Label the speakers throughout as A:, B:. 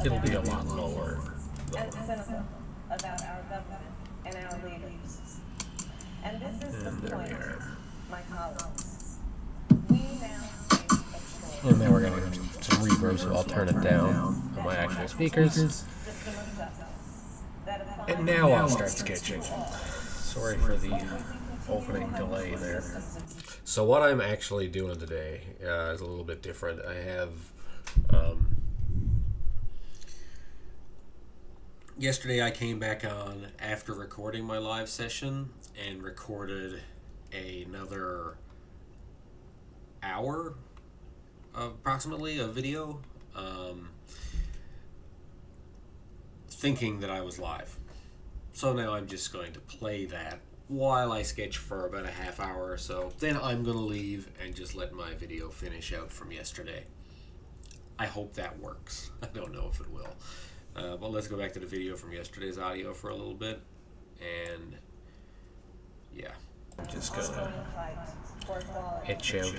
A: It'll be a lot lower.
B: And cynical about our government and our leaders. And this is the point, my colleagues. We now face a choice.
A: And now we're going to have some reverb, so I'll turn it down on my actual speakers.
B: System of justice that applies
A: And now I'll start sketching. Sorry for the opening delay there. So what I'm actually doing today is a little bit different. I have... yesterday I came back on after recording my live session and recorded another hour approximately of video, thinking that I was live. So now I'm just going to play that while I sketch for about a half hour or so. Then I'm going to leave and just let my video finish out from yesterday. I hope that works. I don't know if it will. But let's go back to the video from yesterday's audio for a little bit. And yeah, I'm just going to etch out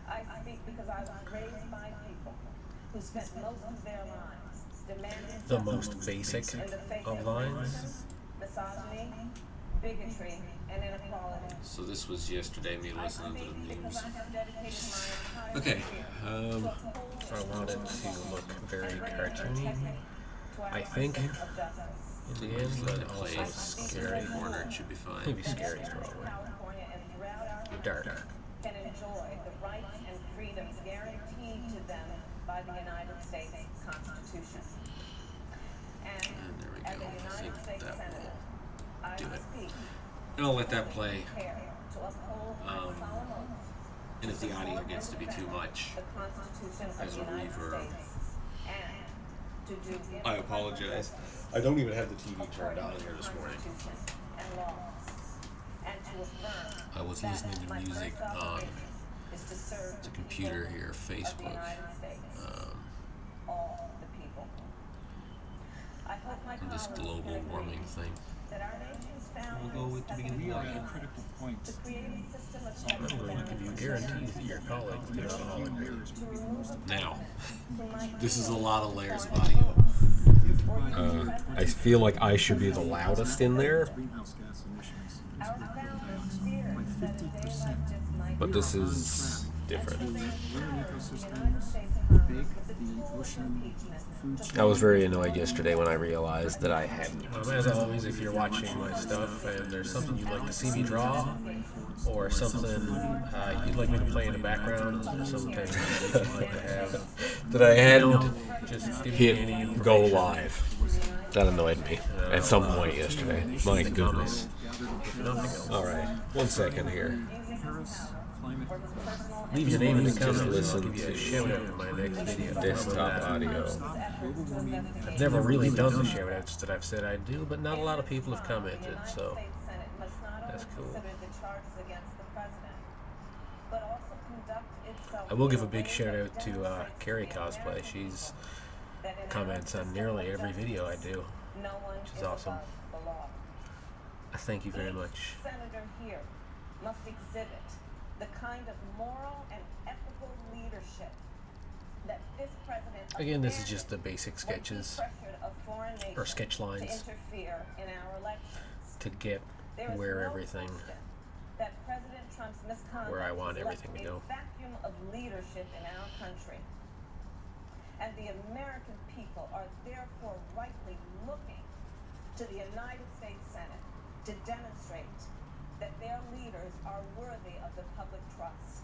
B: I speak because I was raised by people who spent most of their lives demanding
A: the most basic of lines.
B: misogyny, bigotry, and inequality.
A: So this was yesterday, me listening to the news.
B: I have dedicated my entire
A: Okay,
B: career
A: I want it to look very cartoony, I think, in the end, but also scary.
C: Corner, it should be fine.
A: Maybe scary is probably.
B: California and throughout our
A: Dark.
B: can enjoy the rights and freedoms guaranteed to them by the United States Constitution. And
C: there we
B: as
C: go.
B: a
C: I
B: United
C: think
B: States
C: that
B: Senator, I
C: do it.
B: speak
A: And I'll let that play.
B: to uphold my solemn oath
A: And if the audio gets to be too much,
B: the Constitution of
A: as
B: the
A: a
B: United
A: reverb,
B: States and to do
A: I apologize. I don't even have the TV turned on here this morning.
B: and laws, and to affirm
C: I was
B: that
C: listening to
B: my
C: music
B: first
C: on
B: obligation is to serve
C: the
B: the
C: computer
B: people
C: here,
B: of the
C: Facebook.
B: United States, all the people. I hope my
C: And this
B: colleagues
C: global
B: can agree
C: warming thing.
B: that our nation's founders
C: We'll go with the
B: have
C: beginning.
B: been
C: We are at a
B: working
C: critical point.
B: to create a system of checks
A: I'm
B: and
A: going to give you
B: balances
A: guarantees that your colleagues do not all agree.
B: to remove
C: Now,
B: who might
C: this is a
B: be
C: lot of layers of audio.
A: I feel like I should be the loudest in there,
B: our founders feared that a day like this might
A: but this is different. I was very annoyed yesterday when I realized that I hadn't. As always, if you're watching my stuff and there's something you'd like to see me draw, or something you'd like me to play in the background, or something you'd like to have, that I hadn't just hit go live. That annoyed me at some point yesterday. My goodness. Alright, 1 second here. Leave your name in the comments. Listen to shout out in my next video. Desktop audio. I've never really done the shout outs that I've said I'd do, but not a lot of people have commented, so that's cool. I will give a big shout out to Carrie Cosplay. She's comments on nearly every video I do, which is awesome. I thank you very much.
B: Senator here must exhibit the kind of moral and ethical leadership that this president
A: Again, this is just the basic sketches or sketch lines
B: to interfere in our elections.
A: to get
B: There is
A: where
B: no
A: everything,
B: question that President Trump's misconduct
A: where I want
B: has left
A: everything to go.
B: a vacuum of leadership in our country. And the American people are therefore rightly looking to the United States Senate to demonstrate that their leaders are worthy of the public trust.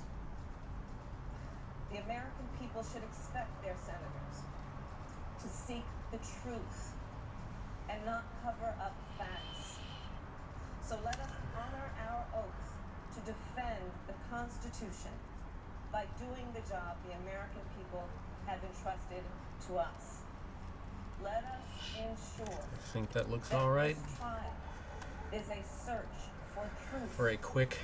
B: The American people should expect their senators to seek the truth and not cover up facts. So let us honor our oath to defend the Constitution by doing the job the American people have entrusted to us. Let us ensure
A: I think that looks
B: that
A: alright
B: this trial is a search for truth,
A: for a quick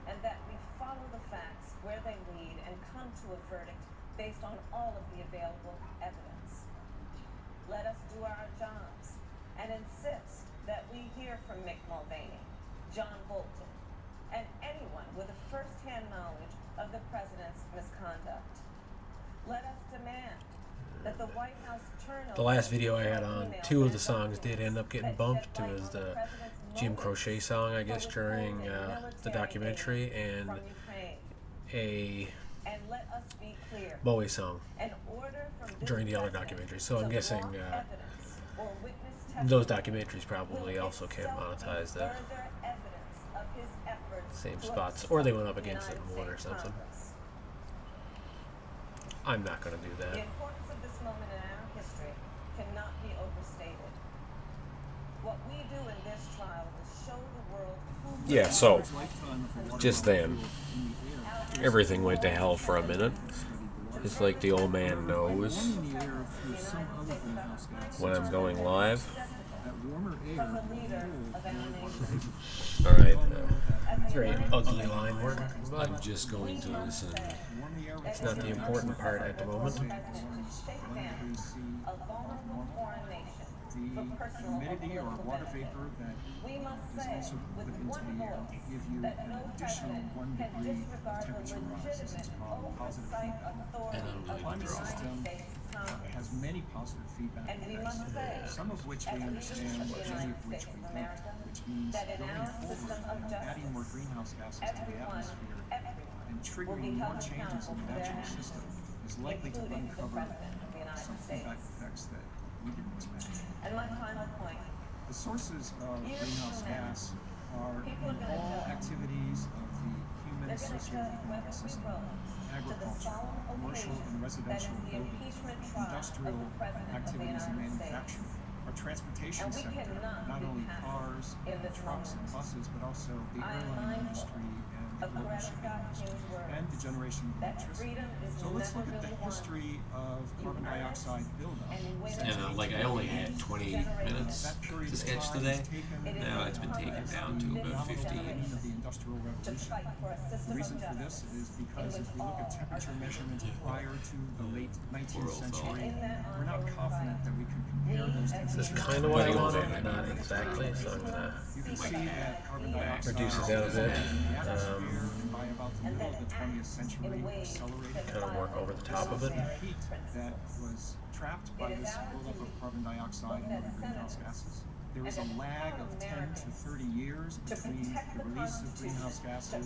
B: and that we follow the facts where they lead and come to a verdict based on all of the available evidence. Let us do our jobs and insist that we hear from Mick Mulvaney, John Bolton, and anyone with a first-hand knowledge of the president's misconduct. Let us demand that the White House turnover
D: The last video I had on, two of the songs did end up getting bumped. It was the Jim Croce song, I guess, during the documentary, and a
B: and let us be clear.
D: Bowie song
B: An order from this
D: during the other
B: president
D: documentary. So I'm
B: to
D: guessing
B: block evidence or witness
D: those
B: testimony
D: documentaries probably
B: will
D: also can't
B: itself
D: monetize the
B: further evidence of his efforts
D: same
B: to
D: spots,
B: obstruct
D: or they went up
B: the
D: against it
B: United
D: more or
B: States
D: something.
B: Congress.
D: I'm not going to do
B: The
D: that.
B: importance of this moment in our history cannot be overstated. What we do in this trial will show the world who we
A: Yeah,
B: are
A: so
B: as
A: just then, everything went to hell for a minute. It's like the old man knows when I'm going live.
B: from the leader of our nation.
A: All right,
D: Very ugly line work, but
A: I'm just going to listen.
D: it's not the important part at the moment.
B: A vulnerable foreign nation for personal or political benefit. We must say with one voice that no president can disregard the legitimate oversight authority
A: And I'm
B: of
A: going
B: the
A: to draw.
B: United States Congress.
E: has many positive feedback
B: And we
E: effects,
B: must say,
E: some of which
B: as
E: we
B: a
E: understand,
B: nation of
E: but
B: the
E: many
B: United
E: of which
B: States
E: we
B: of
E: don't,
B: America,
E: which means
B: that in
E: going
B: our
E: forward,
B: system of
E: adding more
B: justice,
E: greenhouse gases to the
B: everyone
E: atmosphere and
B: will be
E: triggering more
B: held
E: changes in
B: accountable
E: the
B: for their
E: natural
B: actions,
E: system is likely to
B: including the
E: uncover
B: President of the United
E: some feedback
B: States.
E: effects that we didn't expect.
B: And my final point,
E: The sources of
B: Years
E: greenhouse
B: from now,
E: gas are
B: people
E: in
B: are gonna
E: all
B: judge.
E: activities of the human
B: they're going to judge whether
E: socio-economic
B: we
E: system,
B: rose to the
E: agriculture,
B: solemn
E: commercial
B: occasion
E: and
B: that is
E: residential
B: the
E: building,
B: impeachment trial of
E: industrial
B: the President of the
E: activities and
B: United States.
E: manufacturing, our transportation
B: And we
E: sector,
B: cannot
E: not
B: be
E: only
B: passive
E: cars,
B: in this
E: trucks and
B: moment.
E: buses, but also the
B: I am
E: airline
B: mindful
E: industry and the
B: of
E: global
B: Greta
E: shipping
B: Scott
E: industry,
B: King's words
E: and the generation of
B: that
E: electricity.
B: freedom is
E: So let's
B: never
E: look at the
B: really won.
E: history of carbon
B: earn it
E: dioxide buildup.
B: and you win it.
A: And like I only had 20 minutes
E: That period
A: to
E: of
A: sketch
E: time
A: today.
E: has taken
A: Now it's been taken down to about 15.
E: of the Industrial
B: to
E: Revolution.
B: fight for a
E: The
B: system
E: reason
B: of
E: for this
B: justice
E: is because
B: in
E: if
B: which
E: we look
B: all
E: at temperature
B: are
E: measurements prior to the late 19th
A: World
E: century,
B: in that
E: we're not
B: ongoing
E: confident
B: fight.
E: that we can compare those
B: This
D: This is
E: temperatures.
D: kind of what I
A: But
D: wanted,
A: I
D: not exactly, so I'm going to
E: You can see that carbon dioxide
D: reduce it down a bit.
E: in the atmosphere, and by about the
B: and
E: middle
B: then
E: of the 20th
B: act
E: century,
B: in ways
E: accelerated.
B: that
D: kind of work over the top of it.
E: The heat that was trapped by this buildup of carbon dioxide and other greenhouse gases. There is a lag of 10 to 30 years between the release of greenhouse gases and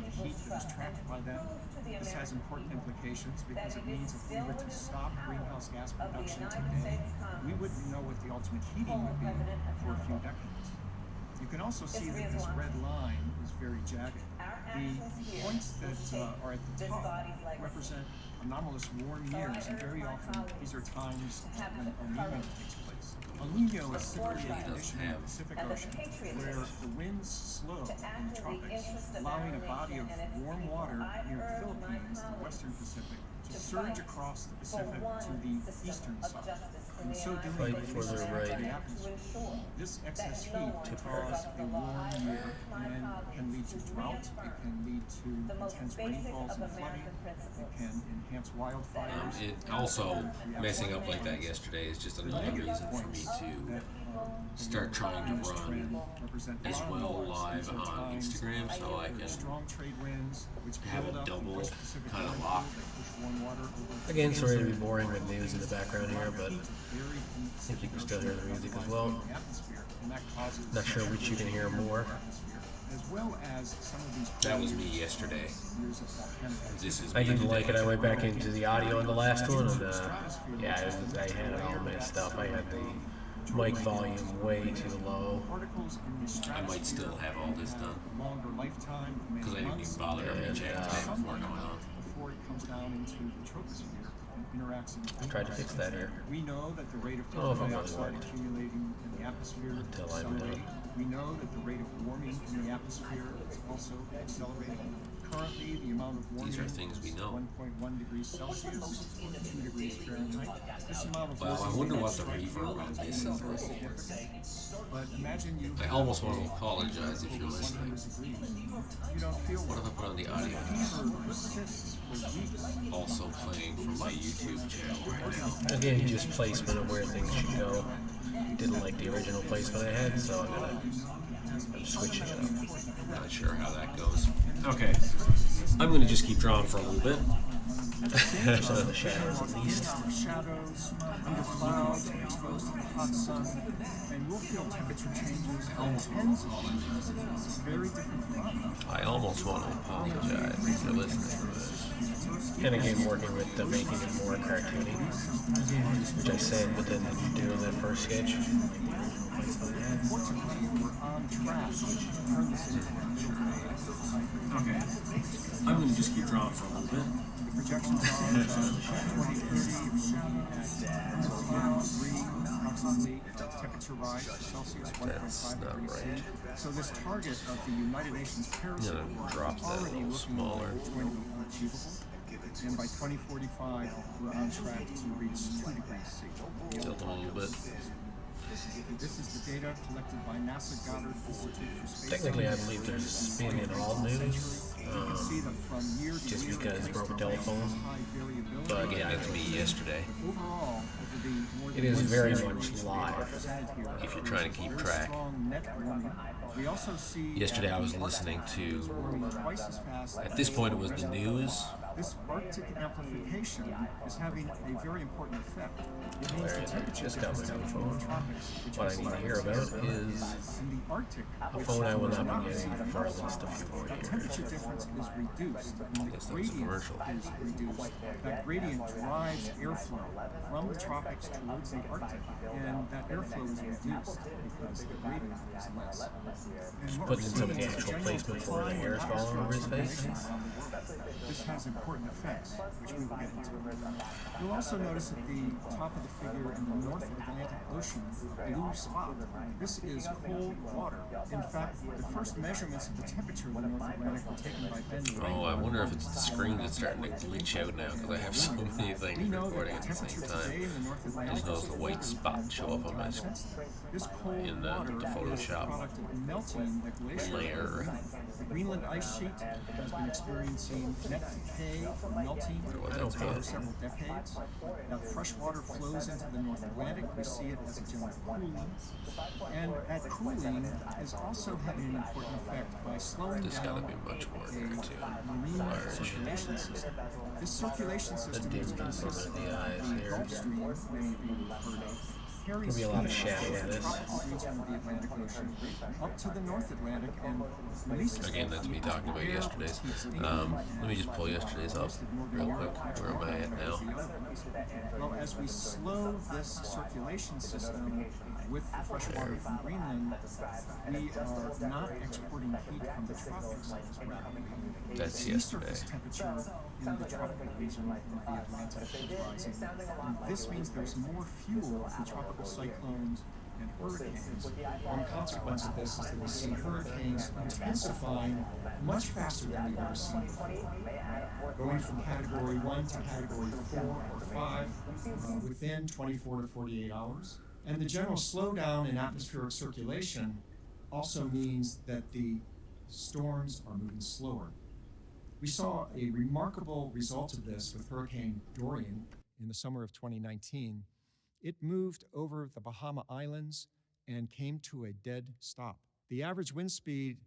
E: the heat that is trapped by them. This has important implications because it means if we were to stop greenhouse gas production today, we wouldn't know what the ultimate heating would be for a few decades. You can also see that this red line is very jagged. The points that are at the top represent anomalous warm years, and very often these are times when El Nino takes place. El Nino is typically a condition in the Pacific Ocean where the winds slow in the tropics, allowing a body of warm water near the Philippines, the western Pacific, to surge across the Pacific to the eastern side. In so doing,
D: Fight
E: it
D: for
E: releases
D: their
E: into
D: right
E: the atmosphere. This excess heat can cause a warm year and can lead to drought, it can lead to intense rainfalls and flooding, it can enhance wildfires.
A: It also, messing up like that yesterday is just another reason for me to start trying to run as well live on Instagram so I can
E: Strong trade winds, which
A: have
E: build
A: a
E: up
A: double
E: West Pacific
A: kind of
E: winds
A: lock.
E: that push warm water over
D: Again, sorry to be boring with news in the background here, but
E: very deep
D: I think you can still hear the music as well.
E: the atmosphere, and that causes
D: Not sure which you can hear more.
E: atmosphere, as well as some of these
A: That was me yesterday.
E: years of volcanic
A: This is
D: I
A: me
D: didn't like it.
A: today.
D: I went back into the audio on the last one, and yeah, I had it all messed up. I had the mic volume way too low.
E: particles in the
A: I might still
E: stratosphere
A: have all this done
E: longer lifetime of many
A: because I didn't even
E: months
A: bother
D: Yeah,
A: reaching
D: and,
A: out today before going on.
E: before it comes down into the troposphere and interacts in the
D: I tried to fix that here.
E: We know that the rate of
D: Oh, if
E: carbon
D: I'm really
E: dioxide
D: worried.
E: accumulating in the atmosphere is
D: Until I'm
E: accelerating.
D: done.
E: We know that the rate of warming in the atmosphere is also accelerating. Currently, the amount of warming
A: These are things we
E: is
A: know.
E: 1.1 degrees Celsius, 2 degrees Fahrenheit. This amount of
A: Well, I
E: warming
A: wonder
E: may
A: what the
E: strike you
A: reverb on
E: as
A: this
E: being
A: is
E: very
A: like.
E: significant. But imagine you
A: I
E: have
A: almost want to
E: a
A: apologize if you're
E: over
A: listening.
E: 100 degrees. You don't feel
A: What if I
E: well.
A: put on the audio?
E: Fever persists for weeks.
A: Also playing from my YouTube channel right now.
D: Again, just placement of where things should go. Didn't like the original placement I had, so I'm switching it up.
A: Not sure how that goes. Okay. I'm going to just keep drawing for a little bit.
D: Some of the shadows at least.
E: Shadows, under clouds, exposed to the hot sun, and we'll feel temperature changes of tens of degrees. It's very different phenomena.
C: I almost want to apologize if you're listening to this.
D: And again, working with making it more cartoony, which I said, but then doing that first sketch.
E: Unfortunately, we're on track to turn this into a middle grade.
F: Okay. I'm going to just keep drawing for a little bit.
E: The projections are 2030 at approximately temperature rise Celsius 1.5 degrees C. So this target of the United Nations Paris Accord
C: drop
E: is
C: that a
E: already
C: little
E: looking
C: smaller.
E: like it's going to be unachievable. And by 2045, we're on track to reach 2 degrees C.
C: Tilt a little bit.
E: This is the data collected by NASA Goddard Institute for Space.
D: Technically, I believe there's a spin in all news,
E: See that from year to
D: just
E: year,
D: because it broke a telephone.
E: high variability.
D: But
C: Again, that's me yesterday.
E: Overall, over the more than
D: it is
E: one
D: very
E: century
D: much live.
E: represented here,
C: If you're trying to keep
E: very
C: track.
E: strong net warming. We also see
C: Yesterday I
E: that
C: was
E: the
C: listening
E: Arctic
C: to,
E: is warming twice as fast
C: at this point it was the news.
E: This Arctic amplification is having a very important effect. It means the
D: Where
E: temperature
D: just got my
E: differences
D: phone.
E: in the tropics, which
D: What I
E: is
D: need to hear about is
E: in the Arctic,
D: a phone I will not be getting for at least a few more
E: that
D: years.
E: temperature difference is reduced and the
C: Guess that was a
E: gradient
C: commercial.
E: is reduced. That gradient drives airflow from the tropics towards the Arctic, and that airflow is reduced because the gradient is less. And what
D: Putting
E: we're
D: some of
E: seeing
D: the
E: is a
D: actual
E: general
D: placement for the
E: decline
D: hair
E: in
D: falling over his face.
E: circulation around the world. This has important effects, which we will get into. You'll also notice at the top of the figure in the North Atlantic Ocean, a blue spot. This is cold water. In fact, the first measurements of the temperature of the North Atlantic were taken by Ben.
C: Oh, I wonder if it's the screen that's starting to glitch out now because I have so many
E: We
C: things
E: know that
C: recording
E: the
C: at the same
E: temperature today
C: time.
E: in the North
C: I
E: Atlantic
C: just noticed the white spot show up on my screen.
E: This cold
C: in the
E: water is a
C: Photoshop
E: product of melting the glacier.
C: layer.
E: The Greenland ice sheet has been experiencing net decay or melting
C: what
E: over
C: that's called.
E: several decades. Now fresh water flows into the North Atlantic. We see it as a general cooling. And that cooling is also having an important effect by slowing
C: There's
E: down
C: gotta be much more there too.
E: marine
C: Large.
E: circulation system. This circulation system
D: dimness
E: consists
D: over
E: of
D: the eyes
E: the
D: here.
E: Gulf Stream, many of you have heard of. Carries
D: There'll be a lot of
E: steam
D: shadow
E: from
D: in
E: the
D: this.
E: tropical region of the Atlantic Ocean up to the North Atlantic and releases
C: Again, that's me talking about yesterday's. Let me just pull yesterday's up real quick. Where am I at now?
E: Well, as we slow this circulation system with the fresh water from Greenland, we are not exporting heat from the tropics as rapidly.
C: That's
E: Sea
C: yesterday.
E: surface temperature in the tropical region of the Atlantic is rising. And this means there's more fuel for tropical cyclones and hurricanes. One consequence of this is that we see hurricanes intensifying much faster than we've ever seen before. Going from category 1 to category 4 or 5 within 24 to 48 hours. And the general slowdown in atmospheric circulation also means that the storms are moving slower. We saw a remarkable result of this with Hurricane Dorian in the summer of 2019. It moved over the Bahama Islands and came to a dead stop. The average wind speed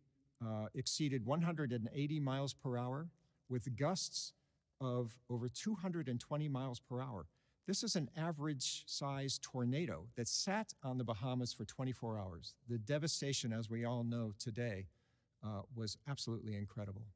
E: exceeded 180 miles per hour with gusts of over 220 miles per hour. This is an average-sized tornado that sat on the Bahamas for 24 hours. The devastation, as we all know today, was absolutely incredible.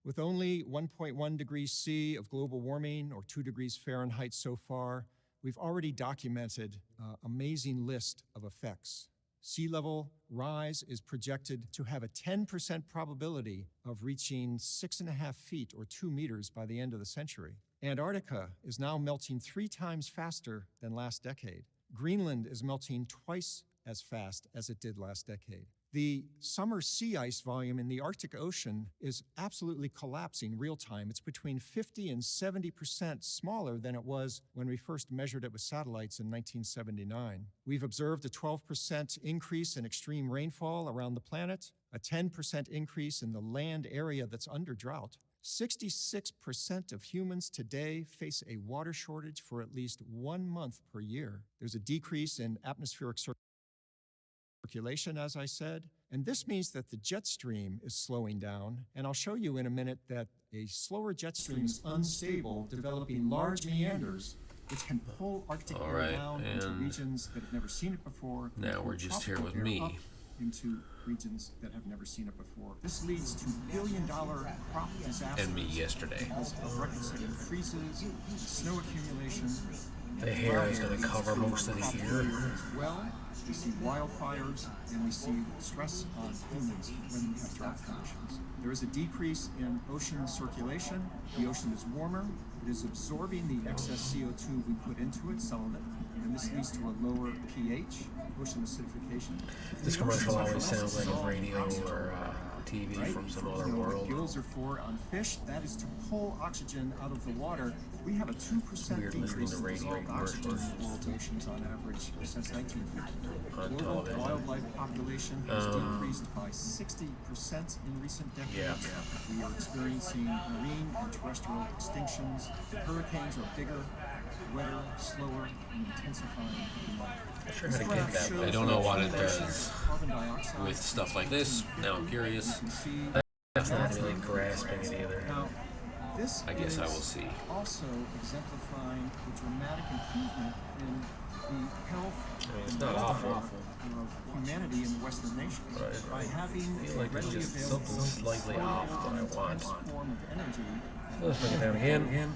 E: With only 1.1 degrees C of global warming or 2 degrees Fahrenheit so far, we've already documented an amazing list of effects. Sea level rise is projected to have a 10% probability of reaching 6.5 feet or 2 meters by the end of the century. Antarctica is now melting 3 times faster than last decade. Greenland is melting twice as fast as it did last decade. The summer sea ice volume in the Arctic Ocean is absolutely collapsing real time. It's between 50 and 70% smaller than it was when we first measured it with satellites in 1979. We've observed a 12% increase in extreme rainfall around the planet, a 10% increase in the land area that's under drought. 66% of humans today face a water shortage for at least 1 month per year. There's a decrease in atmospheric
G: circulation, as I said, and this means that the jet stream is slowing down, and I'll show you in a minute that a slower jet stream is unstable, developing large meanders, which can pull Arctic air down into regions that have never seen it before.
C: Now we're just here with me.
G: Into regions that have never seen it before. This leads to billion-dollar crop disasters.
C: And me yesterday.
G: Because of record-setting freezes, snow accumulation.
D: The hair is going to cover most of the year.
G: As well, we see wildfires and we see stress on humans when we have drought conditions. There is a decrease in ocean circulation. The ocean is warmer. It is absorbing the excess CO2 we put into it, some of it, and this leads to a lower pH, ocean acidification.
D: This commercial always sounds like a radio or TV from some other world.
G: Gills are for on fish. That is to pull oxygen out of the water. We have a 2% decrease in dissolved oxygen in world oceans on average since 1950. Global wildlife population has decreased by 60% in recent decades. We are experiencing marine and terrestrial extinctions. Hurricanes are bigger, wetter, slower, and intensifying.
D: I'm sure how to get that.
C: I don't know what it does with stuff like this. Now I'm curious.
D: That's not really grasping it either.
G: Now, this
C: I guess I will see.
G: Also exemplifying the dramatic improvement in the health
D: It's not awful.
G: of humanity in the Western nations. By having
D: I feel like there's
G: readily
D: just
G: available
D: something slightly off that I want.
G: form of energy.
D: Let's bring it down again.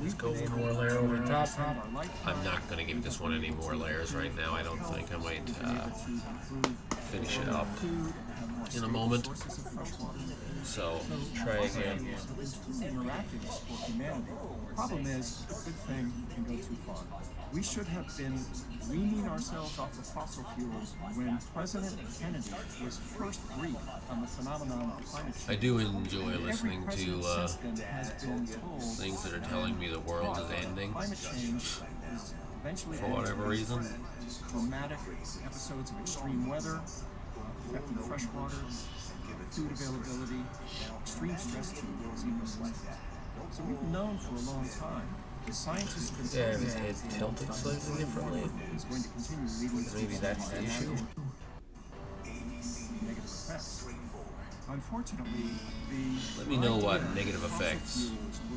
D: Let's go one more layer over the top.
C: I'm not going to give this one any more layers right now. I don't think. I might finish it up in a moment. So,
D: try again.
G: Miraculous for humanity. The problem is, a good thing can go too far. We should have been weaning ourselves off of fossil fuels when President Kennedy was first briefed on the phenomenon of climate change.
C: I do enjoy listening to
G: things
C: things that are telling me the world is ending
G: climate change is eventually
C: for whatever reason.
G: dramatic episodes of extreme weather affecting fresh water, food availability, extreme stress to ecosystems. So we've known for a long time. The scientists have been
D: Yeah, his head tilted slightly differently.
G: is going to continue leading to
D: Maybe that's the issue.
G: negative effects. Unfortunately,
C: Let me know what negative effects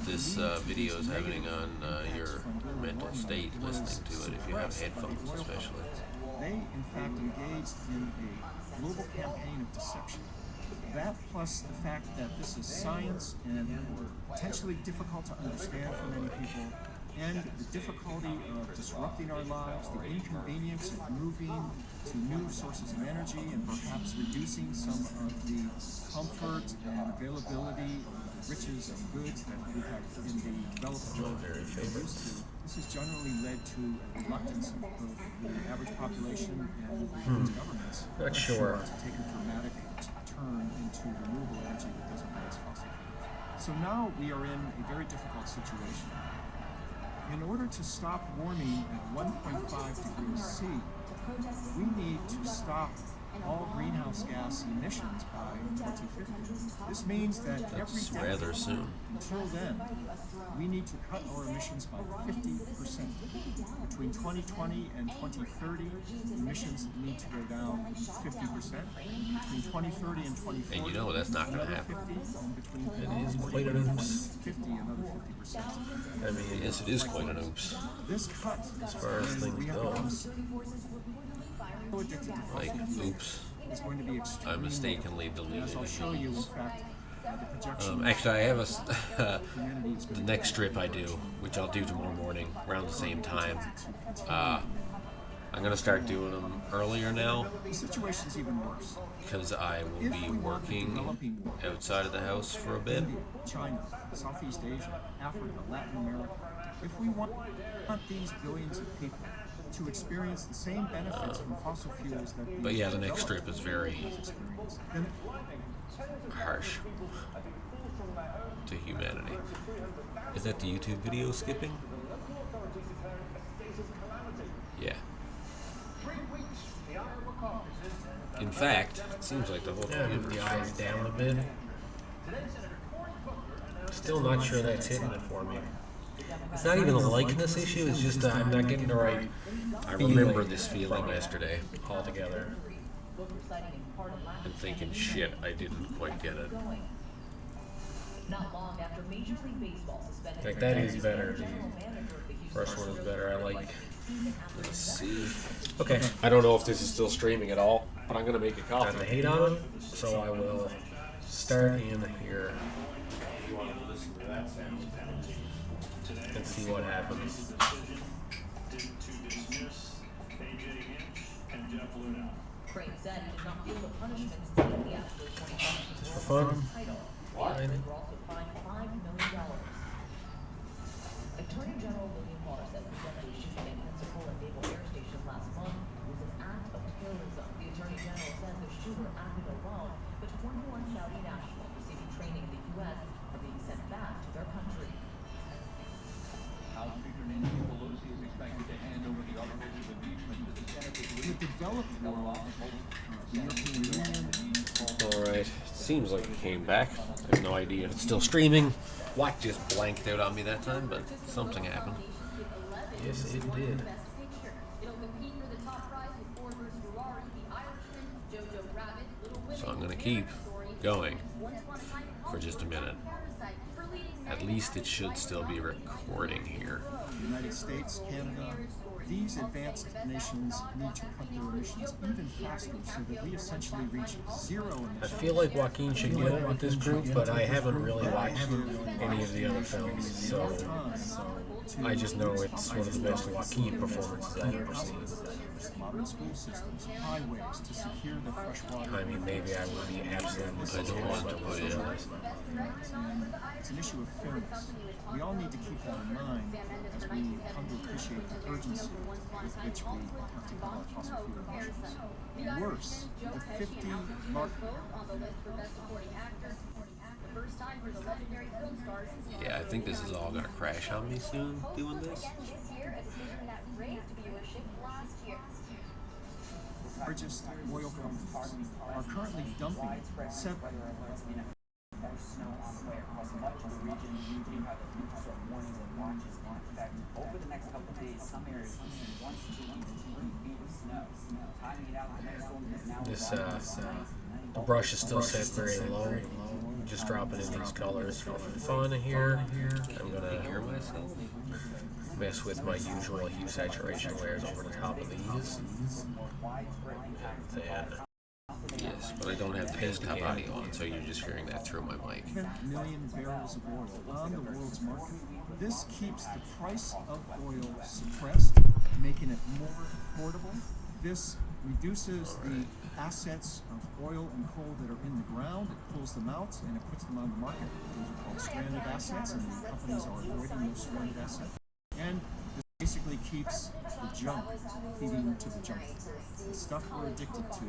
C: this video is having on your mental state listening to it, if you have headphones especially.
G: they in fact engaged in a global campaign of deception. That plus the fact that this is science and potentially difficult to understand for many people, and the difficulty of disrupting our lives, the inconvenience of moving to new sources of energy and perhaps reducing some of the comfort and availability of the riches and goods that we have in the developed world that we're used to. This has generally led to a reluctance of the average population and the governments
D: Not sure.
G: to take a dramatic turn into renewable energy that doesn't raise fossil fuels. So now we are in a very difficult situation. In order to stop warming at 1.5 degrees C, we need to stop all greenhouse gas emissions by 2050. This means that every
C: That's
G: decade
C: rather soon.
G: until then, we need to cut our emissions by 50%. Between 2020 and 2030, emissions need to go down 50%. Between 2030 and 2040,
C: And you know that's not going to
G: another
C: happen.
G: 50, and between
D: It is
G: 2040
D: quite an
G: and
D: oops.
G: 2050, another 50%.
D: I mean,
C: Yes, it is quite an oops.
G: This cut,
D: as far as
G: and
D: things
G: we have
D: go.
G: become so addicted to
C: Like,
G: fossil fuels,
C: oops.
G: is going to be
C: I
G: extremely
C: mistakenly
G: low.
C: deleted
G: As I'll show you, in fact, the projection
C: Actually, I have
G: humanity is
C: the
G: going
C: next strip I do, which I'll do tomorrow morning around the same time. I'm going to start doing them earlier now
G: the situation's even worse.
C: because I will be working outside of the house for a bit.
G: India, China, Southeast Asia, Africa, Latin America. If we want these billions of people to experience the same benefits from fossil fuels that we
C: But yeah, the next strip is very
G: experience, then
C: harsh to humanity. Is that the YouTube video skipping? Yeah. In fact, it seems like the whole
D: yeah, move the eyes down a bit. Still not sure that's hitting it for me. It's not even a likeness issue. It's just I'm not getting the right.
C: I remember this feeling
D: from it
C: yesterday
D: altogether.
C: and thinking, shit, I didn't quite get it.
D: Like that is better. The first one is better. I like.
C: Let's see.
D: Okay.
C: I don't know if this is still streaming at all, but I'm gonna make a
D: Got
C: coffee.
D: the hate on him, so I will start in here and see what happens.
H: Craig said he did not feel the punishments taken after the 2020
D: Just for fun.
C: What?
H: They were also fined $5 million. Attorney General William Barr said the deadly shooting at Pensacola Naval Air Station last month was an act of terrorism. The Attorney General said the shooter acted alone, but 21 Saudi nationals receiving training in the U.S. are being sent back to their country.
I: House Speaker Nancy Pelosi is expected to hand over the arbitration of impeachment to the Senate this
G: In
I: week.
G: the developed world, the European Union,
C: Alright, seems like it came back. I have no idea if it's still streaming. What just blanked out on me that time, but something happened.
D: Yes, it did.
C: So I'm gonna keep going for just a minute. At least it should still be recording here.
G: the United States, Canada, these advanced nations need to cut their emissions even faster so that we essentially reach zero emissions.
D: I feel like Joaquin should get it with this group, but I haven't really watched any of the other films, so I just know it's one of the best Joaquin performances I've ever seen.
G: Modern school systems, highways to secure the fresh water.
D: I mean, maybe I would be absolutely
C: I don't want to put in.
G: It's an issue of fairness. We all need to keep that in mind as we come to appreciate the urgency with which we have to cut our fossil fuel emissions. Worse, the 50 mark.
C: Yeah, I think this is all gonna crash on me soon doing this.
G: Largest oil companies are currently dumping 7.
J: More snow on the way across much of the region. You have winter warnings and watches in effect. Over the next couple of days, some areas will see 1 to 2 even 3 feet of snow. Timing it out, the next storm is now
D: This the brush is still set very low. Just dropping in these colors for fun here. I'm gonna
C: Hear myself?
D: mess with my usual hue saturation layers over the top of these. And then
C: Yes, but I don't have the desktop audio on, so you're just hearing that through my mic.
G: 10 million barrels of oil on the world's market. This keeps the price of oil suppressed, making it more affordable. This reduces the assets of oil and coal that are in the ground. It pulls them out and it puts them on the market. Those are called stranded assets, and the companies are avoiding those stranded assets. And this basically keeps the junk feeding to the junk. The stuff we're addicted to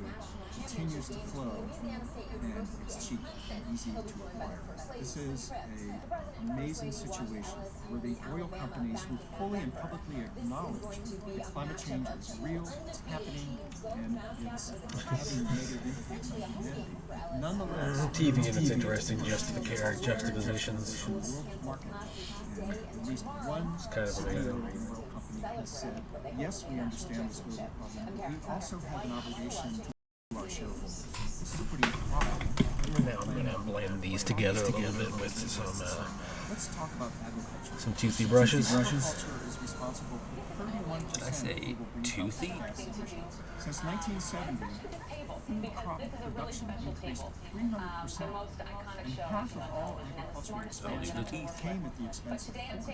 G: continues to flow, and it's cheap and easy to acquire. This is an amazing situation where the oil companies who fully and publicly acknowledge that climate change is real, it's happening, and it's having negative impacts on humanity. Nonetheless,
D: TV and its interesting juxtapositions.
G: world market, and at least one
D: kind of amazing.
G: oil company has said, yes, we understand this oil problem, but we also have an obligation to our shareholders. This is pretty important.
D: Now I'm gonna blend these together a little bit with
G: Let's talk about agriculture.
D: some toothy brushes.
G: Agriculture is responsible for 31%
C: Did I say toothy?
G: Since 1970, food crop production increased 300%, and half of all agricultural expansion came at the expense of farmers.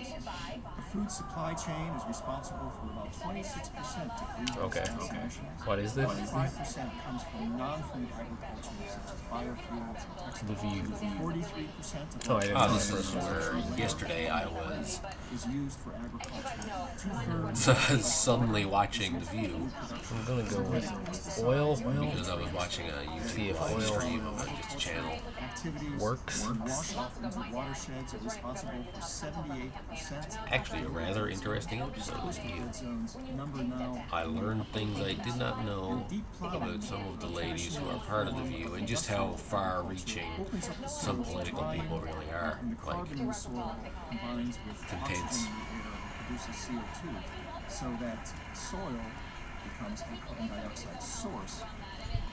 G: The food supply chain is responsible for about 26% of greenhouse gas emissions.
D: What is this?
G: 25% comes from non-food agriculture, such as biofuels and textiles.
D: The view.
G: 43% of
D: Oh, I
G: all
D: didn't
C: Oh,
D: know
C: this
D: that
C: is
D: first
C: where
D: one.
C: yesterday I was
G: is used for agriculture. 2/3
C: suddenly watching The View
D: I'm gonna go with oil.
C: because I was watching a YouTube live stream of just a channel.
G: Activities
D: Works.
G: wash off into watersheds are responsible for 78%.
C: Actually, a rather interesting episode of View.
G: Zones number now
C: I learned things I did not know about some of the ladies who are part of the View and just how far-reaching some political people really are.
G: and the
C: Like,
G: carbon in the soil combines with
C: intense.
G: oxygen in the air and produces CO2, so that soil becomes a carbon dioxide source,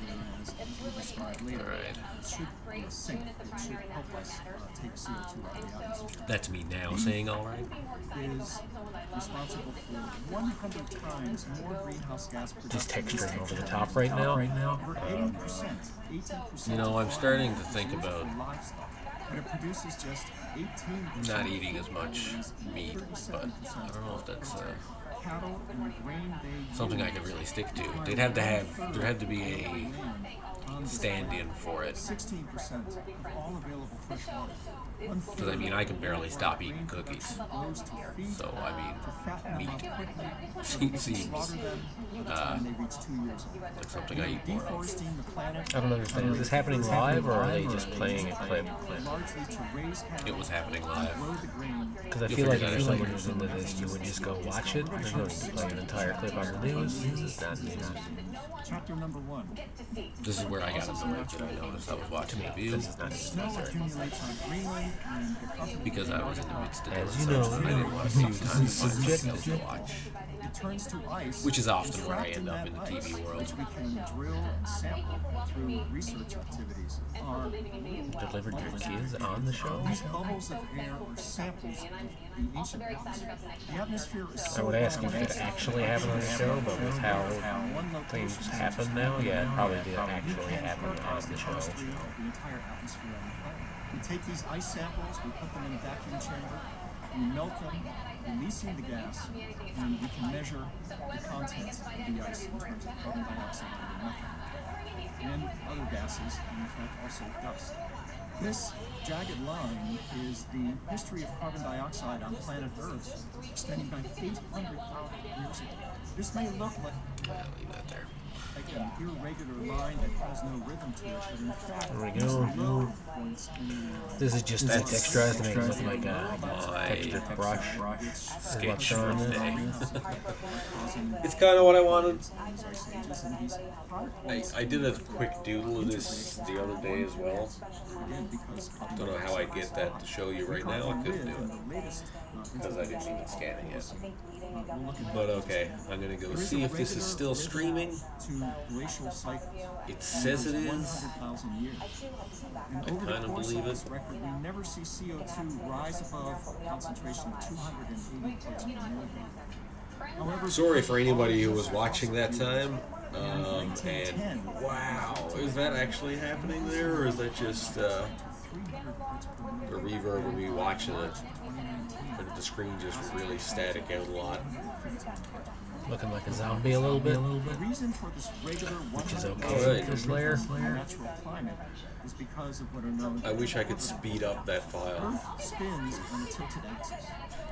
G: whereas, as we'll describe later,
C: Alright.
G: it should be a sink. It should help us take CO2 out of the atmosphere.
C: that's me now saying all right.
G: Is responsible for 100 times more greenhouse gas production.
D: Just texturing over the top right now.
G: Over 80%. 18%.
C: You know, I'm starting to think about
G: livestock. But it produces just 18%
C: not eating as much meat, but I don't know if that's
G: cattle and grain they
C: something I could really stick to. There had to be a stand-in for it.
G: 16% of all available fresh water.
C: Because I mean, I can barely stop eating cookies. So I mean, meat seems like something I eat more of.
D: I don't understand. Is this happening live, or are they just playing a clip?
C: It was happening live.
D: Because I feel like if someone was into this, you would just go watch it. There's no need to play an entire clip on the news. This is not news.
G: Chapter number 1.
C: This is where I got annoyed that I noticed I was watching the View
D: This is not necessary.
G: Accumulates on Greenland and the continent.
C: because I was in the midst of
D: As
C: doing
D: you know,
C: something I didn't want to take time to find
D: subjective.
C: something to watch.
G: It turns to ice,
C: Which is often where I
G: trapped
C: end up
G: that
C: in the
G: ice,
C: TV world.
G: which we can drill and sample through research activities. Are
D: Delivered your kids on the show?
G: these bubbles of air are samples of the ancient atmosphere. The atmosphere is so
D: I would ask if
G: warm,
D: it actually happened on the show, but with how things happen now, yeah, it probably did actually happen on the show.
G: the entire atmosphere on the planet. We take these ice samples, we put them in a vacuum chamber, we melt them, releasing the gas, and we can measure the contents of the ice in terms of carbon dioxide and methane, and other gases, and in fact also dust. This jagged line is the history of carbon dioxide on planet Earth, extending back 800,000 years ago. This may look like
C: I'll leave that there.
G: an irregular line that has no rhythm to it, but in fact,
D: There we
G: there's
D: go.
G: low points in the
D: This is just that texturized to make it look like a textured brush.
C: Sketch
D: What's
C: for
D: on
C: the
D: it?
C: day.
A: It's kind of what I wanted.
G: these
A: I did a quick doodle of this the other day as well. Don't know how I'd get that to show you right now. I couldn't do it because I didn't even scan it yet. But okay, I'm gonna go see if this is still streaming.
G: to glacial cycles.
A: It says it is.
G: 100,000 years. And over
A: kinda
G: the course
A: believe
G: of this
A: it.
G: record, we never see CO2 rise above a concentration of 280 parts per million. However,
A: Sorry for anybody who was watching that time. And wow, is that actually happening there, or is that just
G: 300 parts per
A: the
G: million.
A: reverb of me watching it? But the screen just really static out a lot.
D: Looking like a zombie a little bit.
G: The reason for this regular
D: Which is
G: 100,000
D: okay
A: Alright.
D: with this layer.
G: natural climate is because of what are known
A: I wish I could speed up that file.
G: Earth spins on a tilted axis.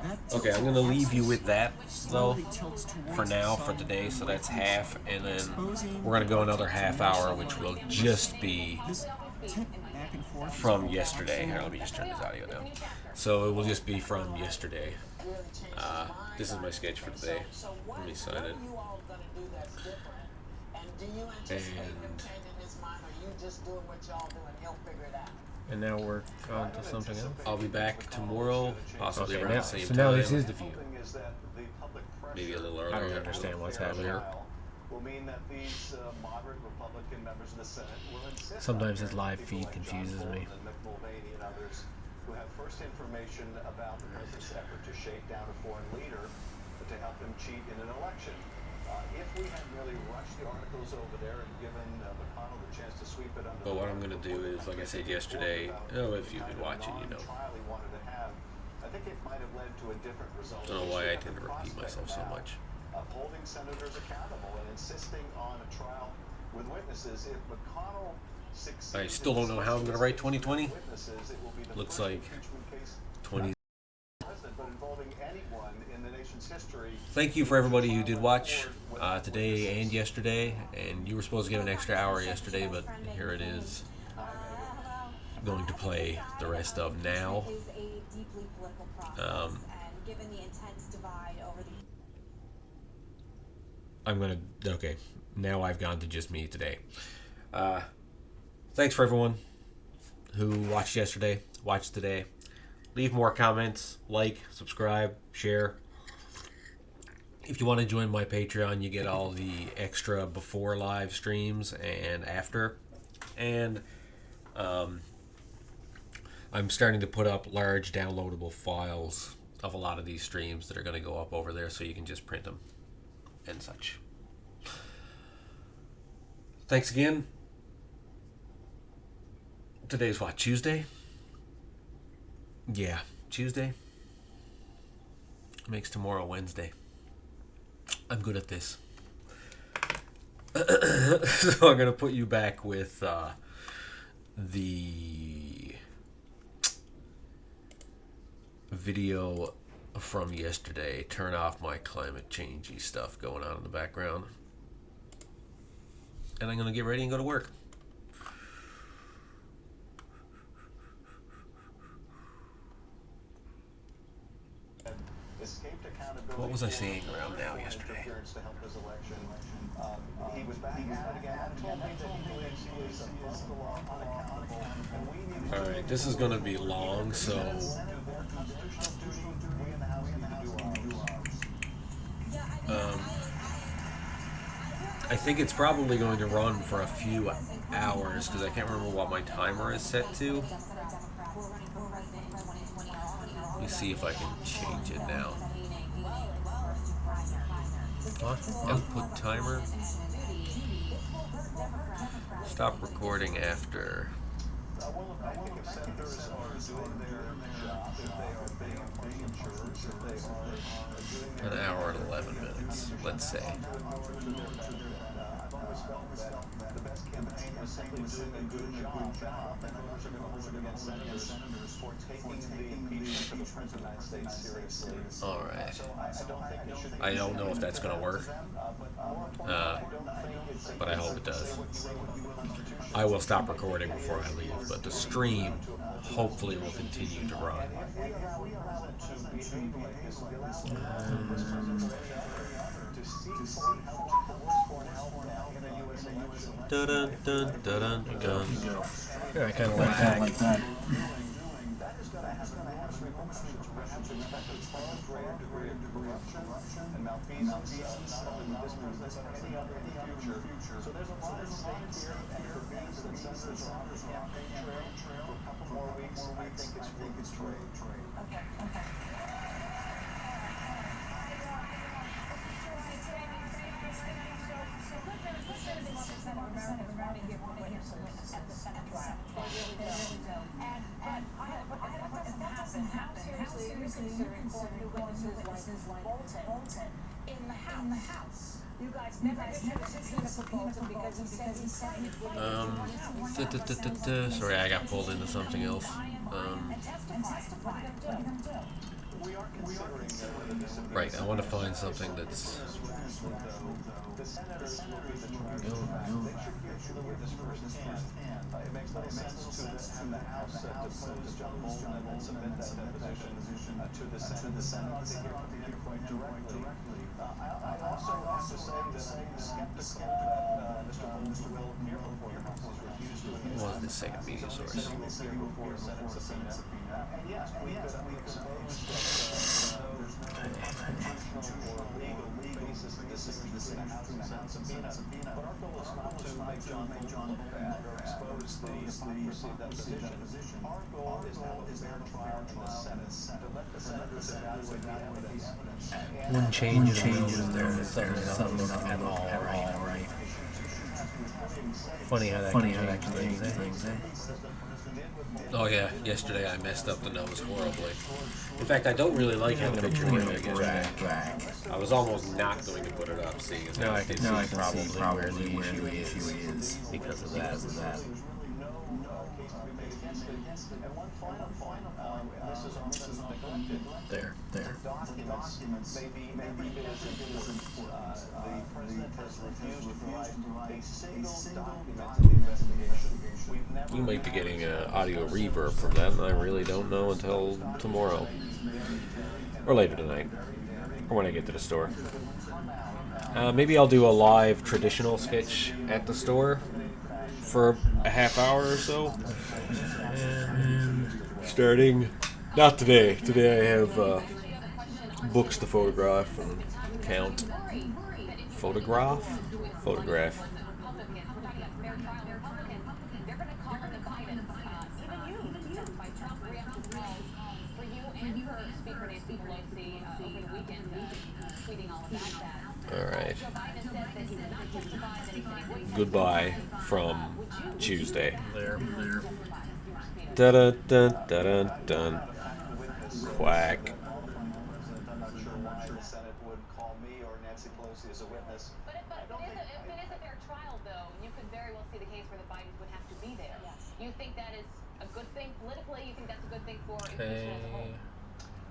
G: That
A: Okay, I'm gonna leave you with that though
G: slowly tilts towards
A: for now,
G: the
A: for
G: sun,
A: today. So that's half, and then
G: exposing
A: we're gonna go another half hour, which will just be
G: this tip back and forth
A: from yesterday. Here, let me just turn this audio down. So it will just be from yesterday. This is my sketch for today. Let me sign it.
D: And now we're on to something else.
A: I'll be back tomorrow, possibly
D: Okay,
A: around
D: now,
A: the same
D: so
A: time.
D: now this is the view.
A: Maybe a little
D: I don't
A: earlier.
D: understand what's happening.
K: Will mean that these moderate Republican members of the Senate will insist
D: Sometimes
K: on
D: his live
K: people
D: feed
K: like
D: confuses
K: John
D: me.
K: Bolton and Mick Mulvaney and others who have first information about the president's effort to shake down a foreign leader to help him cheat in an election. If we had merely rushed the articles over there and given McConnell the chance to sweep it under
A: But what I'm gonna do is, like I said yesterday, if you've been watching, you know.
K: trial he wanted to have, I think it might have led to a different result.
A: Don't know why I tend to repeat myself so much.
K: Of holding senators accountable and insisting on a trial with witnesses. If McConnell succeeds,
A: I still don't know how I'm gonna write 2020.
K: witnesses, it will be the
A: Looks
K: first
A: like
K: impeachment case
A: 20.
K: president, but involving anyone in the nation's history.
A: Thank you for everybody who did watch.
C: today and yesterday, and you were supposed to get an extra hour yesterday, but here it is. I'm going to play the rest of now. Okay, now I've gone to just me today. Thanks for everyone who watched yesterday, watched today. Leave more comments, like, subscribe, share. If you want to join my Patreon, you get all the extra before live streams and after. And I'm starting to put up large downloadable files of a lot of these streams that are going to go up over there, so you can just print them and such. Thanks again. Today's what, Tuesday? Yeah, Tuesday. Makes tomorrow Wednesday. I'm good at this. So I'm going to put you back with the video from yesterday. Turn off my climate changey stuff going on in the background. And I'm going to get ready and go to work. What was I saying around now yesterday? Alright, this is going to be long, so I think it's probably going to run for a few hours because I can't remember what my timer is set to. Let me see if I can change it now. Output timer. Stop recording after. An hour and 11 minutes, let's say. Alright. I don't know if that's going to work, but I hope it does. I will stop recording before I leave, but the stream hopefully will continue to run. Dun dun dun dun.
D: Yeah, I kind of like that.
C: Sorry, I got pulled into something else. Right, I want to find something that's. It makes no sense to have the House depose John Bolton and then submit that deposition to the Senate. I think you're quite directly. I also have to say that I'm skeptical that Mr. Bolton will appear before the House. He's refused to appear. Was the second media source?
K: He will appear before a Senate subpoena. And yes, we could expose that there's no constitutional or legal basis for this in the House and Senate subpoena. But our goal is not to make John Bolton look bad or expose the hypocrisy of that position. Our goal is to have a fair trial in the Senate, to let the senators evaluate the evidence.
D: One change is there. Something at all, right? Funny how that can change things, eh?
C: Oh yeah, yesterday I messed up the nose horribly. In fact, I don't really like having a picture of it again. I was almost not going to put it up, seeing as how I can see probably where the issue is because of that.
D: There.
K: Documents maybe it isn't
C: the president has refused to provide a single document to the investigation. We've never
A: You might be getting audio reverb from that, and I really don't know until tomorrow. Or later tonight. Or when I get to the store. Maybe I'll do a live traditional sketch at the store for a half hour or so. Starting, not today. Today I have books to photograph and count. Photograph? Photograph. Alright. Goodbye from Tuesday.
D: There.
A: Dun dun dun dun. Quack.
C: I'm not sure why the Senate would call me or Nancy Pelosi as a witness.
L: But if it is a fair trial, though, you could very well see the case where the Bidens would have to be there. Yes. You think that is a good thing politically? You think that's a good thing for impeachment as a whole?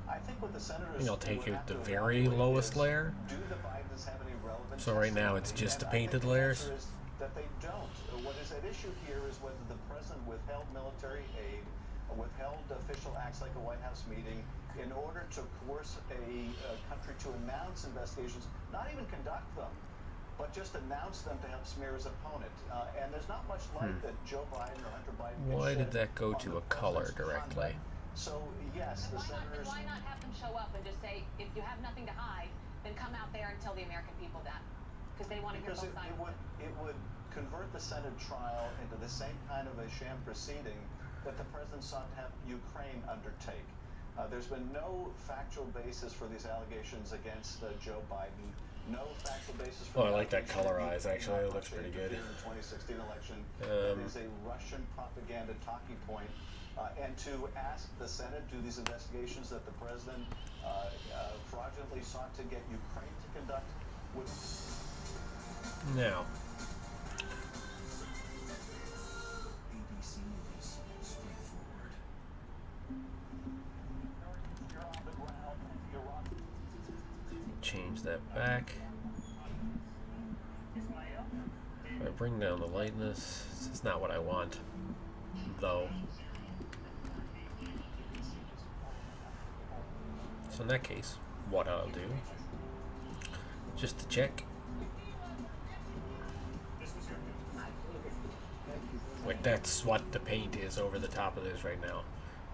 C: I think what the senators
D: I think I'll take it the very lowest layer.
C: Do the Bidens have any relevance?
D: So right now it's just the painted layers.
C: That they don't. What is at issue here is whether the president withheld military aid, withheld official acts like a White House meeting in order to coerce a country to announce investigations, not even conduct them, but just announce them to help smear his opponent. And there's not much light that Joe Biden or Hunter Biden.
D: Why did that go to a color directly?
C: So yes, the senators.
L: Why not have them show up and just say, if you have nothing to hide, then come out there and tell the American people that, because they want to hear both sides.
C: It would convert the Senate trial into the same kind of a sham proceeding that the president sought to have Ukraine undertake. There's been no factual basis for these allegations against Joe Biden. No factual basis for.
D: Oh, I like that colorized. Actually, it looks pretty good.
C: In the 2016 election, that is a Russian propaganda talking point. And to ask the Senate do these investigations that the president fraudulently sought to get Ukraine to conduct would.
D: Now.
G: ABC News, straightforward.
D: Change that back. If I bring down the lightness, it's not what I want, though. So in that case, what I'll do, just to check. Like, that's what the paint is over the top of this right now.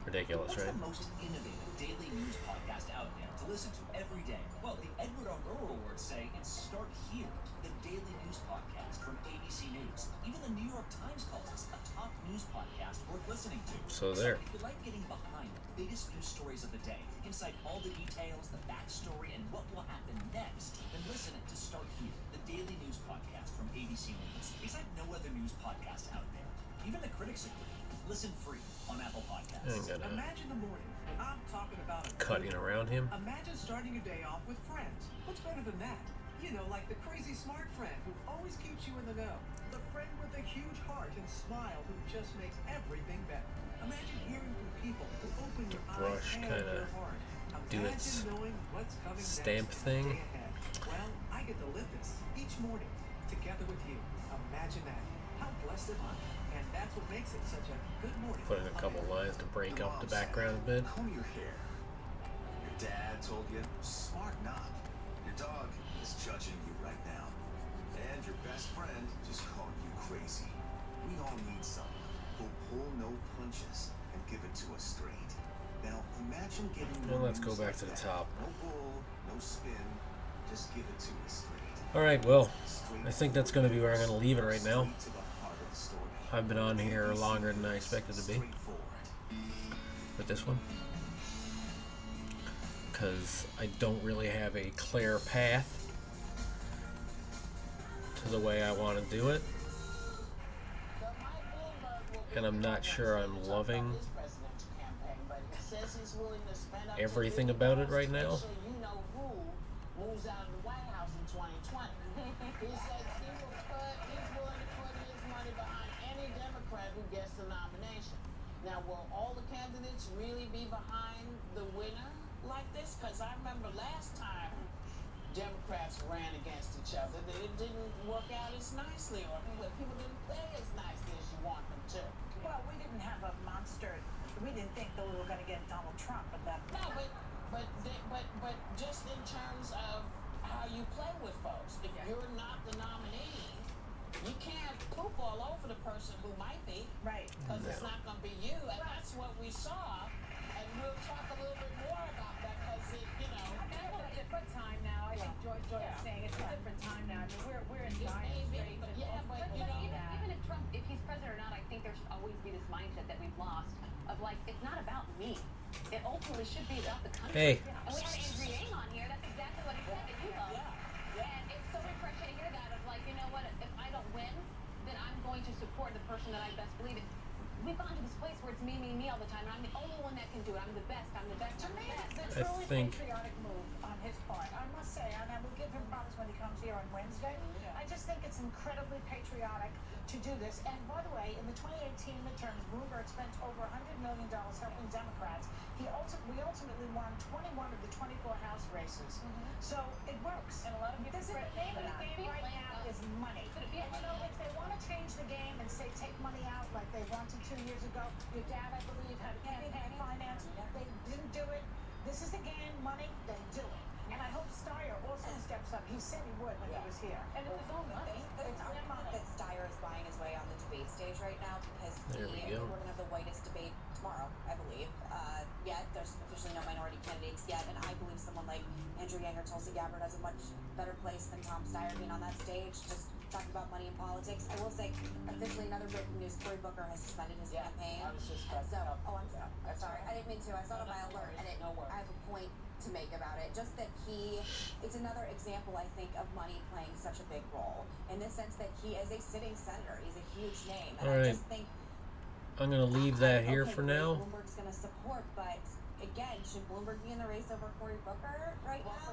D: Ridiculous, right?
M: What's the most innovative daily news podcast out there to listen to every day? Well, the Edward R. Murrow Awards say it's Start Here, the daily news podcast from ABC News. Even the New York Times calls us a top news podcast worth listening to.
D: So there.
M: If you like getting behind the biggest news stories of the day, inside all the details, the backstory, and what will happen next, then listen to Start Here, the daily news podcast from ABC News. It's like no other news podcast out there. Even the critics agree. Listen free on Apple Podcasts.
N: Imagine the morning. I'm talking about
D: cutting around him.
N: Imagine starting your day off with friends. What's better than that? You know, like the crazy smart friend who always keeps you in the know. The friend with a huge heart and smile who just makes everything better. Imagine hearing from people who open your eyes and your heart.
D: Do its
N: knowing what's coming
D: stamp
N: next
D: thing.
N: Well, I get to live this each morning together with you. Imagine that. How blessed am I? And that's what makes it such a good morning.
D: Put in a couple lines to break up the background a bit.
O: Comb your hair. Your dad told you, smart not. Your dog is judging you right now. And your best friend just called you crazy. We all need someone who'll pull no punches and give it to us straight. Now imagine getting.
D: Well, let's go back to the top.
O: No bull, no spin. Just give it to us straight.
D: Alright, well, I think that's going to be where I'm going to leave it right now. I've been on here longer than I expected to be with this one, because I don't really have a clear path to the way I want to do it, and I'm not sure I'm loving everything about it right now.
P: Moves out of the White House in 2020. He says he's willing to put his money behind any Democrat who gets the nomination. Now, will all the candidates really be behind the winner like this? Because I remember last time Democrats ran against each it didn't work out as nicely, or people didn't play as nicely as you want them to.
Q: Well, we didn't have a monster. We didn't think that we were going to get Donald Trump at that point.
P: No, but just in terms of how you play with folks, if you're not the nominee, you can't poop all over the person who might be,
Q: right?
P: Because it's not going to be you, and that's what we saw. And we'll talk a little bit more about that because it, you know.
R: I mean, it's a different time now. I think Joy is saying it's a different time now. I mean, we're in dire straits.
L: But you know, even if Trump, if he's president or not, I think there should always be this mindset that we've lost of like, it's not about me. It ultimately should be about the country.
D: Hey.
L: And we had Andrew Yang on here. That's exactly what he said that you love. And it's so refreshing to hear that of like, you know what, if I don't win, then I'm going to support the person that I best believe in. We've gone to this place where it's me all the time, and I'm the only one that can do it. I'm the best. I'm the best.
Q: To me, it's a
D: I
Q: truly
D: think-
Q: patriotic move on his part. I must say, and I will give him props when he comes here on Wednesday. I just think it's incredibly patriotic to do this. And by the way, in the 2018 midterms, Bloomberg spent over $100 million helping Democrats. We ultimately won 21 of the 24 House races. So it works. And a lot of people the name of the game right now is money. And you know, if they want to change the game and say take money out like they wanted 2 years ago, your dad, I believe, had campaign finance. They didn't do it. This is the game, money, then do it. And I hope Steyer also steps up. He said he would when he was here.
L: And it's his own money.
S: It's ironic that Steyer is buying his way on the debate stage right now because
D: There we go.
S: we're going to have the whitest debate tomorrow, I believe. Yet there's officially no minority candidates yet, and I believe someone like Andrew Yang or Tulsi Gabbard has a much better place than Tom Steyer being on that stage, just talking about money and politics. I will say, officially another breaking news: Cory Booker has suspended his campaign.
P: I was just
S: And so, I'm
P: That's
S: sorry, I didn't mean to. I saw it on my alert, and I have a point to make about it. Just that it's another example, I think, of money playing such a big role in the sense that he is a sitting senator. He's a huge name, and
D: All
S: I
D: right.
S: just think
D: I'm going to leave that here for now.
S: Bloomberg's going to support, but again, should Bloomberg be in the race over Cory Booker right now?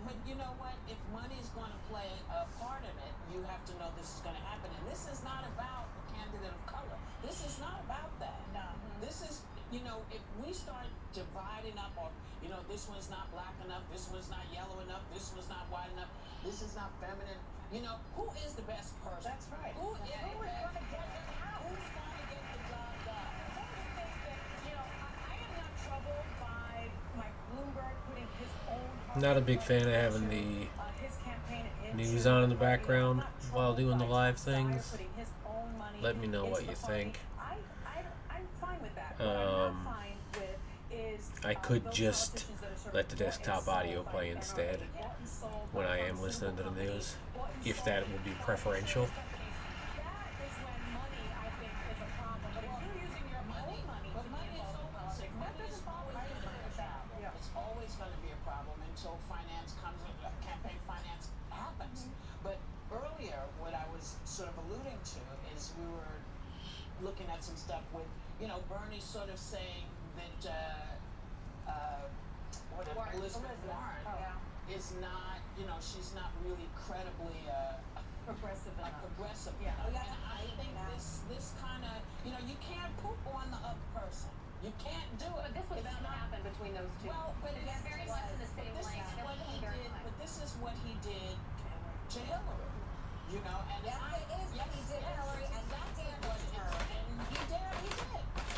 P: But you know what? If money is going to play a part in it, you have to know this is going to happen. And this is not about the candidate of color. This is not about that.
Q: No.
P: This is, you know, if we start dividing up, or you know, this one's not black enough, this one's not yellow enough, this one's not white enough, this is not feminine. You know, who is the best person?
Q: That's right.
P: Who is
Q: Who is going to get it out?
P: Who's going to get the job done?
Q: You know, I am not troubled by Mike Bloomberg putting his own
D: Not a big fan of having the
Q: his campaign
D: news on in the background while doing the live things.
Q: putting his own money
D: Let me know
Q: into
D: what
Q: the
D: you
Q: funding.
D: think.
Q: I'm fine with that. What I'm not fine with is
D: I could
Q: those
D: just
Q: politicians that are sort of
D: let the
Q: bought and
D: desktop
Q: sold
D: audio
Q: by
D: play
Q: NRA,
D: instead
Q: bought and sold
D: when
Q: by
D: I am listening to the
Q: pharmaceutical
D: news,
Q: companies, bought and
D: if
Q: sold
D: that would be preferential.
Q: that is when money, I think, is a problem. But if you're using your own money
P: But
Q: to
P: money
Q: be
P: is
Q: involved in
P: always,
Q: politics, that
P: money is
Q: doesn't bother
P: always
Q: me.
P: going to be a problem.
Q: Yeah.
P: It's always going to be a problem until finance comes in, campaign finance happens. But earlier, what I was sort of alluding to is we were looking at some stuff with, you know, Bernie sort of saying that Elizabeth Warren is not, you know, she's not really credibly
Q: Progressive enough.
P: progressive
Q: Yeah.
P: enough. And I think this kind of, you know, you can't poop on the other person. You can't do it.
L: But this was bound to happen between those two.
P: Well, but
L: it's
P: yes,
L: very
P: it
L: much in
P: was.
L: the same
P: But this
L: lane.
P: is
L: They're
P: what he
L: both very
P: did.
L: close.
P: But this is what he did to Hillary. You know, and
S: Yes, it is what he did to Hillary, and that damaged her.
P: And he did.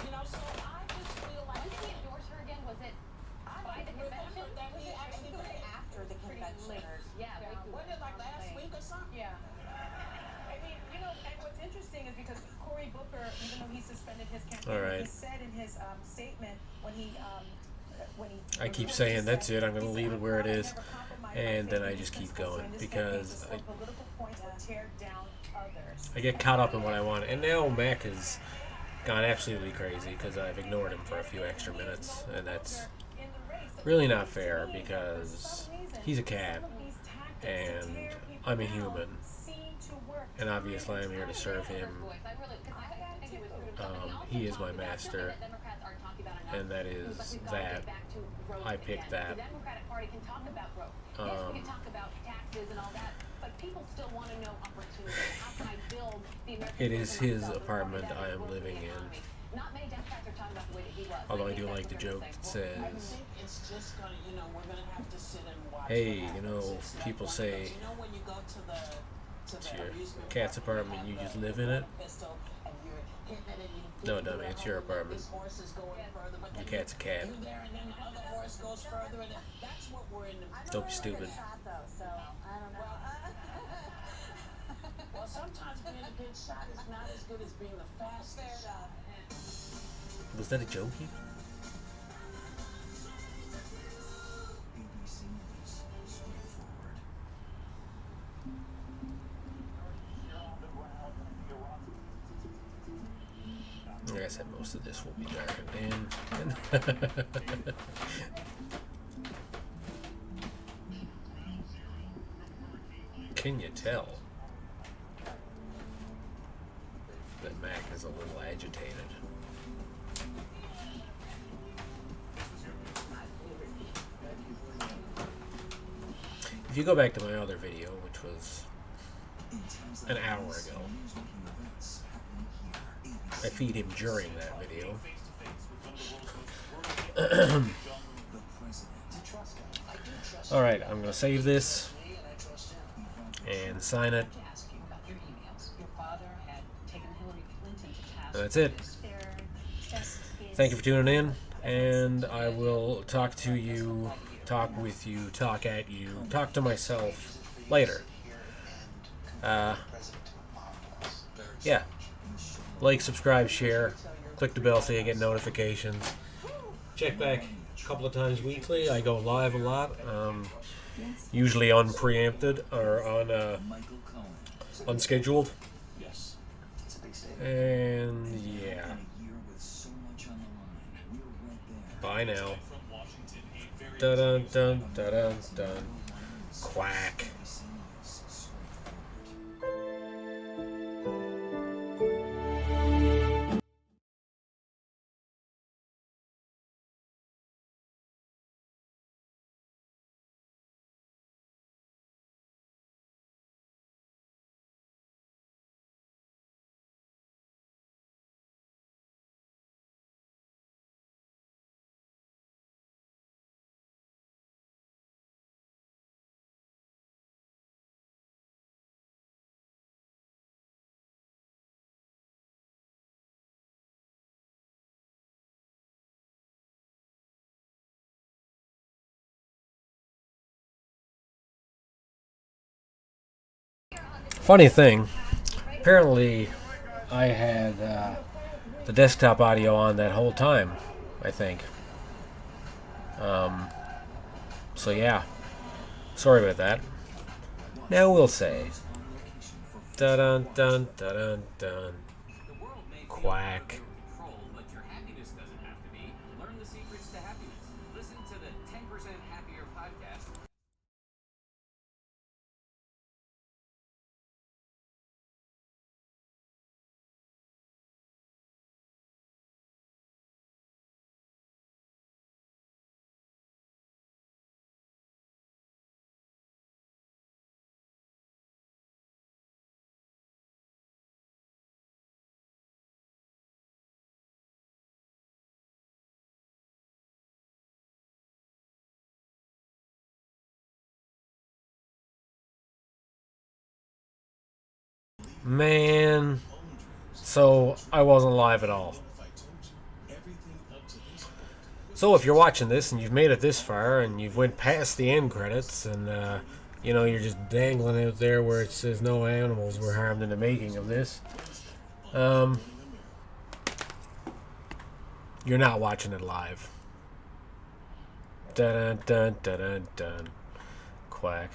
P: You know, so I just feel like
L: When did he endorse her again? Was it by the convention?
P: that he actually did.
S: After the convention.
L: Yeah,
P: Wasn't it like last week or something?
R: Yeah. I mean, you know, and what's interesting is because Cory Booker, even though he suspended his campaign,
D: All right.
R: he said in his statement when he
D: I keep saying that's it, I'm going to leave it where it is, and then I just keep going because I get caught up in what I want. And now Mac has gone absolutely crazy because I've ignored him for a few extra minutes, and that's really not fair because he's a cat and I'm a human, and obviously I'm here to serve him. He is my master, and that is that. I picked that.
L: The Democratic Party can talk about growth. Yes, we can talk about taxes and all that, but people still want to know opportunity. How can I build the American
D: It is
L: system
D: his
L: myself?
D: apartment
L: That
D: I
L: is
D: am
L: growth in
D: living
L: the
D: in.
L: economy. Not many Democrats are talking
D: Although I do like the joke that says,
P: It's just gonna, we're gonna have to sit and watch.
D: hey, people say
P: When you go to the
D: it's your cat's apartment, you just live in it. No, dummy, it's your apartment. Your cat's a cat. Don't be stupid.
P: Well, sometimes being a good shot is not as good as being the fastest.
D: Was that a jokey?
O: ABC News, straightforward.
D: Like I said, most of this will be darkened in. Can you tell that Mac is a little agitated? If you go back to my other video, which was an hour ago, I feed him during that video. Alright, I'm going to save this and sign it. And that's it. Thank you for tuning in, and I will talk to you, talk with you, talk at you, talk to myself later. Yeah. Like, subscribe, share, click the bell so you get notifications. Check back a couple of times weekly. I go live a lot, usually unpreempted or unscheduled. And yeah. Bye now. Dun dun dun dun dun. Quack. Funny thing, apparently I had the desktop audio on that whole time, I think. So yeah, sorry about that. Now we'll say, dun dun dun dun dun, quack.
M: But your happiness doesn't have to be. Learn the secrets to happiness. Listen to the 10% Happier podcast.
D: Man, so I wasn't live at all. So if you're watching this and you've made it this far and you've went past the end credits and you're just dangling out there where it says no animals were harmed in the making of this, you're not watching it live. Dun dun dun dun dun. Quack.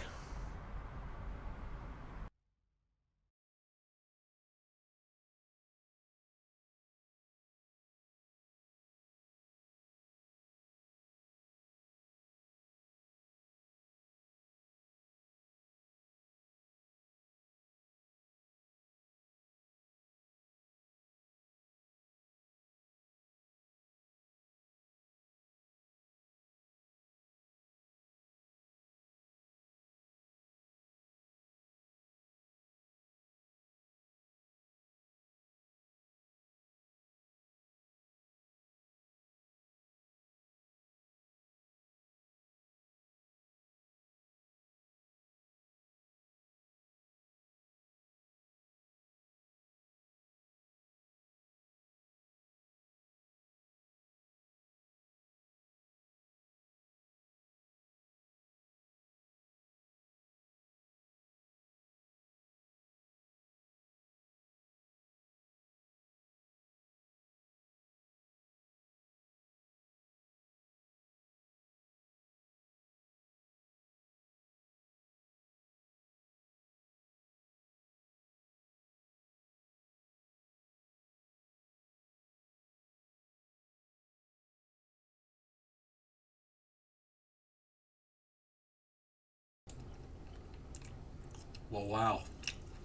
A: Well, wow.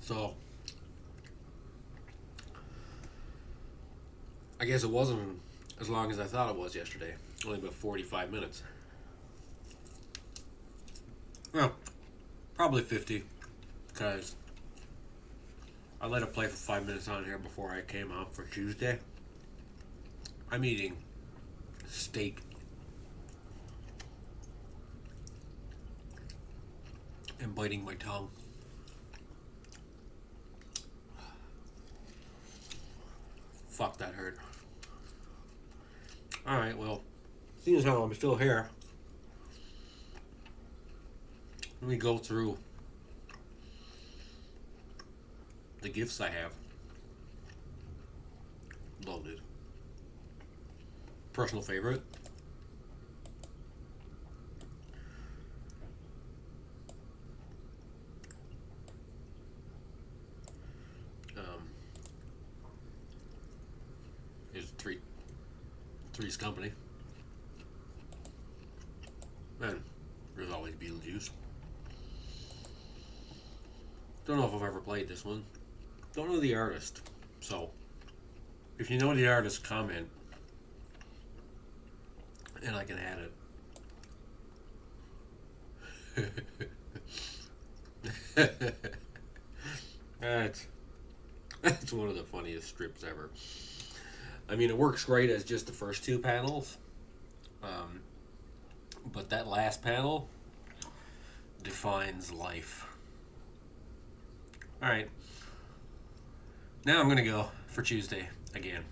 A: So, I guess it wasn't as long as I thought it was yesterday. Only about 45 minutes. Well, probably 50, because I let it play for 5 minutes on here before I came out for Tuesday. I'm eating steak and biting my tongue. Fuck, that hurt. Alright, well, seeing as how I'm still here, let me go through the gifts I have loaded. Personal favorite. Is Three's Company. And there's always Beetlejuice. Don't know if I've ever played this one. Don't know the artist. So, if you know the artist, comment. And I can add it. That's one of the funniest strips ever. I mean, it works great as just the first two panels. But that last panel defines life. Alright. Now I'm going to go for Tuesday again.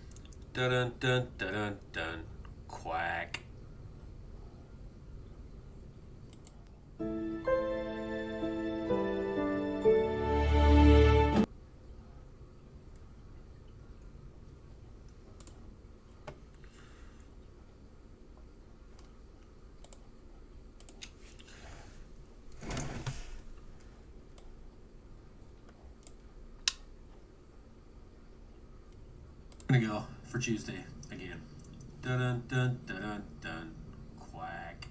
A: Dun dun dun dun dun dun. Quack. I'm gonna go for Tuesday again. Dun dun dun dun dun dun. Quack.